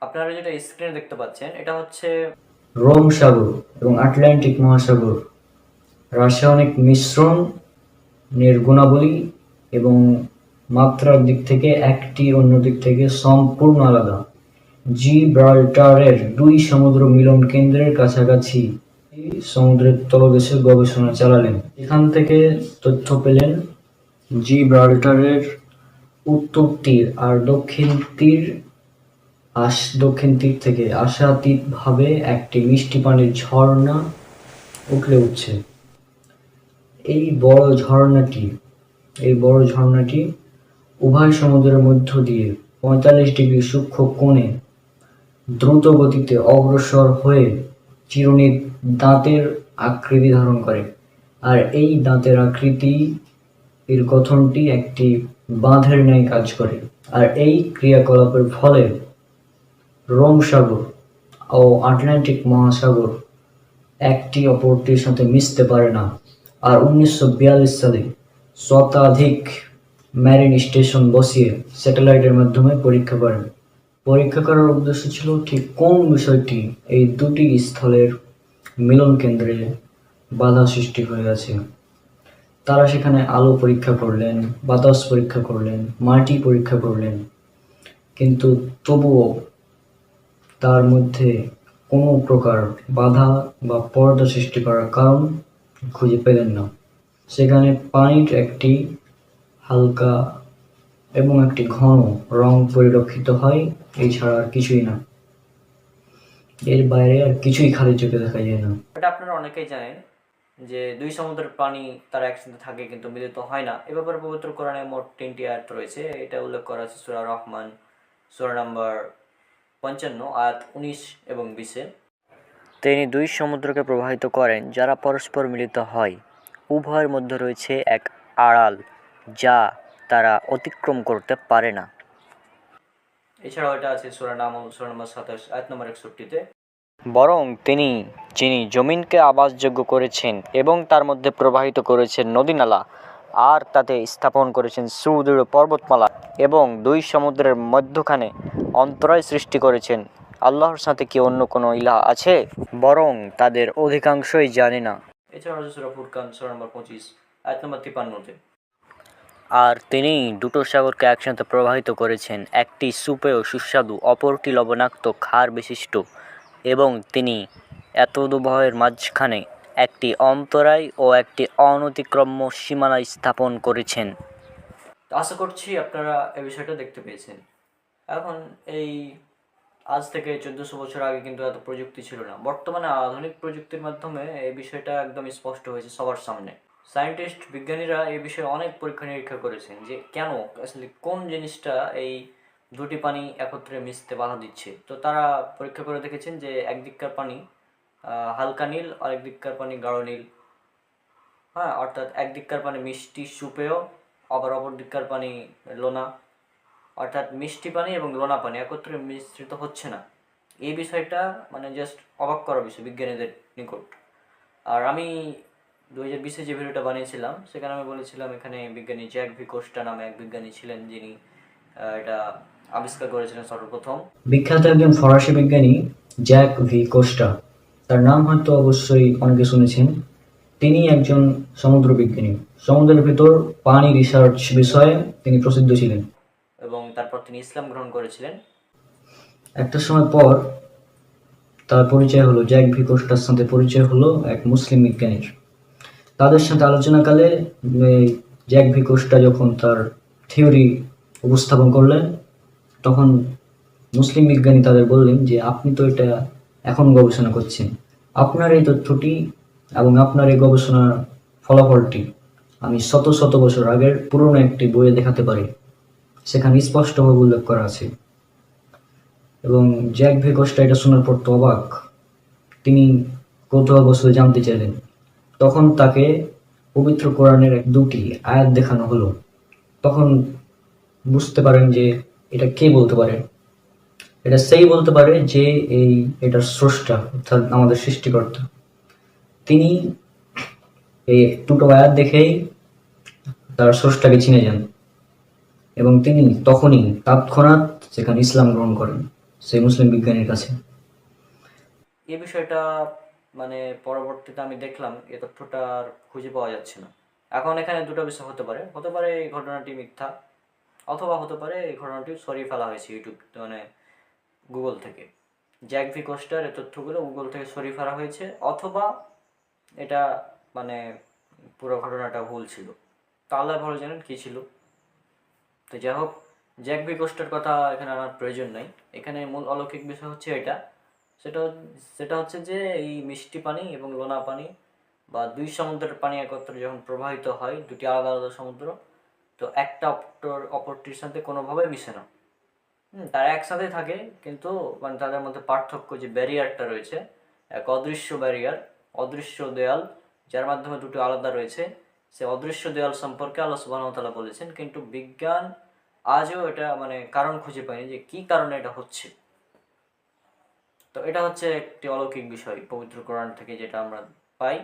আপনারা যেটা স্ক্রিনে দেখতে পাচ্ছেন এটা হচ্ছে রোম সাগর এবং আটলান্টিক মহাসাগর রাসায়নিক মিশ্রণ গুণাবলী এবং মাত্রার দিক থেকে একটি অন্য দিক থেকে সম্পূর্ণ আলাদা। জিব্রাল্টারের দুই সমুদ্র মিলন কেন্দ্রের কাছাকাছি সমুদ্রের তলদেশে গবেষণা চালালেন। এখান থেকে তথ্য পেলেন জিব্রাল্টারের উত্তর তীর আর দক্ষিণ তীর থেকে আশাতীতভাবে একটি মিষ্টি পানির ঝর্ণা উঠলে উঠছে। এই বড় ঝর্ণাটি উভয় সমুদ্রের মধ্য দিয়ে ৪৫ ডিগ্রি সূক্ষ্ম কোণে দ্রুত গতিতে অগ্রসর হয়ে চিরুনির দাঁতের আকৃতি ধারণ করে, আর এই দাঁতের আকৃতি এর গঠনটি একটি বাঁধের ন্যায় কাজ করে। আর এই ক্রিয়াকলাপের ফলে রোম সাগর ও আটলান্টিক মহাসাগর একটি অপরটির সাথে মিশতে পারে না। আর ১৯৪২ সালে শতাধিক মেরিন স্টেশন বসিয়ে স্যাটেলাইটের মাধ্যমে পরীক্ষা করেন। পরীক্ষা করার উদ্দেশ্য ছিল ঠিক কোন বিষয়টি এই দুটি স্থলের মিলন কেন্দ্রে বাধা সৃষ্টি হয়ে আছে। তারা সেখানে আলো পরীক্ষা করলেন, বাতাস পরীক্ষা করলেন, মাটি পরীক্ষা করলেন, কিন্তু তবুও তার মধ্যে কোনো প্রকার বাধা বা পর্দা সৃষ্টি করার কারণ খুঁজে পেলেন না। সেখানে পানির একটি হালকা এবং একটি ঘন রং পরিলক্ষিত হয়, এছাড়া আর কিছুই না। এর বাইরে আর কিছুই খালি চোখে দেখা যায় না। এটা আপনারা অনেকেই জানেন যে দুই সমুদ্রের পানি তারা একসাথে থাকে কিন্তু মিলিত হয় না। এ ব্যাপারে পবিত্র কোরআনে মোট ৩টি আয়াত রয়েছে। এটা উল্লেখ করা আছে সূরা রহমান সূরা নম্বর ৫৫ আয়াত ১৯ এবং ২০-এ। তিনি দুই সমুদ্রকে প্রবাহিত করেন যারা পরস্পর মিলিত হয়। উভয়ের মধ্যে রয়েছে এক আড়াল যা তারা অতিক্রম করতে পারে না। এছাড়াও এটা আছে সূরা নামল সূরা নম্বর ২৭ আয়াত নম্বর ৬১-তে। বরং তিনি যিনি জমিনকে আবাসযোগ্য করেছেন এবং তার মধ্যে প্রবাহিত করেছেন নদীনালা, আর তাতে স্থাপন করেছেন সুদৃঢ় পর্বতমালা এবং দুই সমুদ্রের মধ্যখানে অন্তরায় সৃষ্টি করেছেন। আল্লাহর সাথে কি অন্য কোনো ইলাহ আছে? বরং তাদের অধিকাংশই জানে না। এছাড়াও সূরা ফুরকান সূরা নম্বর ২৫ আয়াত নম্বর ৫৩-তে। আর তিনি দুটো সাগরকে একসাথে প্রবাহিত করেছেন, একটি সুপেয় সুস্বাদু, অপরটি লবণাক্ত ক্ষার বিশিষ্ট, এবং তিনি এতদুভয়ের মাঝখানে একটি অন্তরায় ও একটি অনতিক্রম্য সীমানা স্থাপন করেছেন। আশা করছি আপনারা এই বিষয়টা দেখতে পেয়েছেন। এখন আজ থেকে ১৪০০ বছর আগে কিন্তু এত প্রযুক্তি ছিল না। বর্তমানে আধুনিক প্রযুক্তির মাধ্যমে এই বিষয়টা একদম স্পষ্ট হয়েছে সবার সামনে। সায়েন্টিস্ট বিজ্ঞানীরা এই বিষয়ে অনেক পরীক্ষা নিরীক্ষা করেছেন যে কেন আসলে কোন জিনিসটা এই দুটি পানি একত্রে মিশতে বাধা দিচ্ছে। তো তারা পরীক্ষা করে দেখেছেন যে একদিককার পানি হালকা নীল আর একদিককার পানি গাঢ় নীল। হ্যাঁ, অর্থাৎ একদিককার পানি মিষ্টি সুপেয়, আবার অপর দিককার পানি লোনা। অর্থাৎ মিষ্টি পানি এবং লোনা পানি একত্রে মিশ্রিত হচ্ছে না। এই বিষয়টা মানে জাস্ট অবাক করা বিষয় বিজ্ঞানীদের নিকট। আর আমি ২০২০-এ যে ভিডিওটা বানিয়েছিলাম সেখানে আমি বলেছিলাম এখানে বিজ্ঞানী জ্যাক ভি কোস্টা নামে এক বিজ্ঞানী ছিলেন যিনি এটা আবিষ্কার করেছিলেন সর্বপ্রথম। বিখ্যাত একজন ফরাসি বিজ্ঞানী জ্যাক ভি কোস্টা, তার নাম হয়তো অবশ্যই অনেকে শুনেছেন। তিনি একজন সমুদ্র বিজ্ঞানী। সমুদ্রের ভিতর পানি রিসার্চ বিষয়ে তিনি প্রসিদ্ধ ছিলেন এবং তারপর তিনি ইসলাম গ্রহণ করেছিলেন। একটা সময় পর তার পরিচয় হলো, জ্যাক ভি কোস্টার সাথে পরিচয় হলো এক মুসলিম বিজ্ঞানীর। তাদের সাথে আলোচনাকালে জ্যাক ভি কোস্টা যখন তার থিওরি উপস্থাপন করলেন, তখন মুসলিম বিজ্ঞানী তাদের বললেন যে আপনি তো এটা এখন গবেষণা করছেন, আপনার এই তথ্যটি এবং আপনার এই গবেষণার ফলাফলটি আমি শত শত বছর আগের পুরনো একটি বইয়ে দেখাতে পারি, সেখানে স্পষ্টভাবে উল্লেখ করা আছে। এবং জ্যাক ভি কোস্টা এটা শোনার পর তো অবাক। তিনি কৌতূহলবশত জানতে চাইলেন। তখন তাকে পবিত্র কোরআনের দুটি আয়াত দেখানো হলো। তখন বুঝতে পারেন যে এটা কে বলতে পারে। এটা সেই বলতে পারে যে এটার স্রষ্টা, অর্থাৎ আমাদের সৃষ্টিকর্তা। তিনি এই দুটো আয়াত দেখেই তার স্রষ্টাকে চিনে যান এবং তিনি তখনই তৎক্ষণাৎ সেখানে ইসলাম গ্রহণ করেন। সেই মুসলিম বিজ্ঞানীর কাছে? এই বিষয়টা মানে পরবর্তীতে আমি দেখলাম এ তথ্যটা আর খুঁজে পাওয়া যাচ্ছে না। এখন এখানে দুটো বিষয় হতে পারে এই ঘটনাটি মিথ্যা, অথবা হতে পারে এই ঘটনাটি সরিয়ে ফেলা হয়েছে ইউটিউব মানে গুগল থেকে। জ্যাক ভি কোস্টার এই তথ্যগুলো গুগল থেকে সরিয়ে ফেলা হয়েছে, অথবা এটা মানে পুরো ঘটনাটা ভুল ছিল। তা আল্লাহ ভালো জানেন কী ছিল। তো যাই হোক, জ্যাক ভি কোস্টার কথা এখানে আমার প্রয়োজন নাই। এখানে মূল অলৌকিক বিষয় হচ্ছে এটা, সেটা সেটা হচ্ছে যে এই মিষ্টি পানি এবং লোনা পানি বা দুই সমুদ্রের পানি একত্রে যখন প্রবাহিত হয়, দুটি আলাদা আলাদা সমুদ্র, তো একটা অপরটির সাথে কোনোভাবে মিশে না। তারা একসাথে থাকে, কিন্তু মানে তাদের মধ্যে পার্থক্য যে ব্যারিয়ারটা রয়েছে, এক অদৃশ্য ব্যারিয়ার, অদৃশ্য দেয়াল, যার মাধ্যমে দুটো আলাদা রয়েছে, সে অদৃশ্য দেয়াল সম্পর্কে আল্লাহ সুবহানাহু ওয়া তাআলা বলেছেন। কিন্তু বিজ্ঞান আজও এটা মানে কারণ খুঁজে পায়নি যে কী কারণে এটা হচ্ছে। তো এটা হচ্ছে একটি অলৌকিক বিষয় পবিত্র কোরআন থেকে যেটা আমরা পাই।